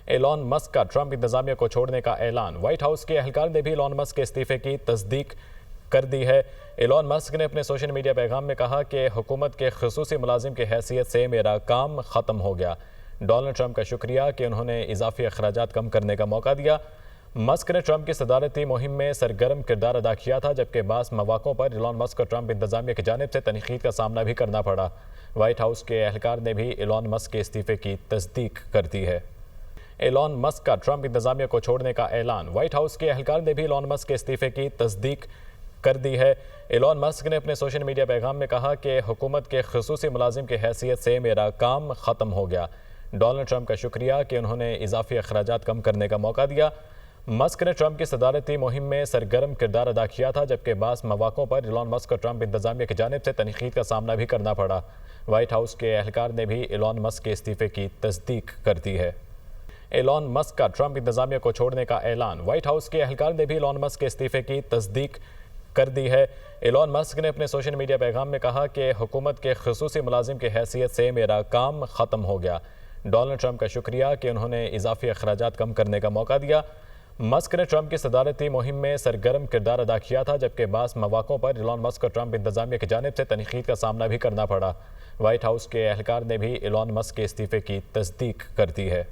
Elon Musk का Trump इंतजामिया को छोड़ने का ऐलान। व्हाइट हाउस के एहलकार ने भी एलॉन मस्क के इस्तीफे की तस्दीक कर दी है। एलॉन मस्क ने अपने सोशल मीडिया पैगाम में कहा कि हुकूमत के खुसूसी मुलाजिम की हैसियत से मेरा काम ख़त्म हो गया। डोनाल्ड ट्रंप का शुक्रिया कि उन्होंने इजाफी अखराजात कम करने का मौका दिया। मस्क ने ट्रंप की सदारती मुहिम में सरगर्म किरदार अदा किया था, जबकि बास मौक़ों पर एलॉन मस्क को ट्रंप इंतजामिया की जानिब से तनकीद का सामना भी करना पड़ा। व्हाइट हाउस के एहलकार ने भी एलॉन मस्क के इस्तीफे की तस्दीक कर दी है। एलॉन मस्क का ट्रंप इंतजामिया को छोड़ने का ऐलान। व्हाइट हाउस के एहलकार ने भी एलॉन मस्क के इस्तीफे की तस्दीक कर दी है। एलॉन मस्क ने अपने सोशल मीडिया पैगाम में कहा कि हुकूमत के खुसूसी मुलाजिम की हैसियत से मेरा काम ख़त्म हो गया। डोनाल्ड ट्रंप का शुक्रिया कि उन्होंने इजाफी अखराजात कम करने का मौका दिया। मस्क ने ट्रंप की सदारती मुहिम में सरगर्म किरदार अदा किया था, जबकि बास मौक़ों पर एलॉन मस्क को ट्रंप इंतजामिया की जानिब से तनकीद का सामना भी करना पड़ा। व्हाइट हाउस के एहलकार ने भी एलॉन मस्क के इस्तीफे की तस्दीक कर दी है। एलॉन मस्क का ट्रंप इंतजामिया को छोड़ने का ऐलान। व्हाइट हाउस के एहलकार ने भी एलॉन मस्क के इस्तीफे की तस्दीक कर दी है। एलॉन मस्क ने अपने सोशल मीडिया पैगाम में कहा कि हुकूमत के खुसूसी मुलाजिम की हैसियत से मेरा काम ख़त्म हो गया। डोनाल्ड ट्रंप का शुक्रिया कि उन्होंने इजाफी अखराजात कम करने का मौका दिया। मस्क ने ट्रंप की सदारती मुहिम में सरगर्म किरदार अदा किया था, जबकि बास मौक़ों पर एलॉन मस्क को ट्रंप इंतजामिया की जानिब से तनकीद का सामना भी करना पड़ा। व्हाइट हाउस के एहलकार ने भी एलॉन मस्क के इस्तीफे की तस्दीक कर दी है।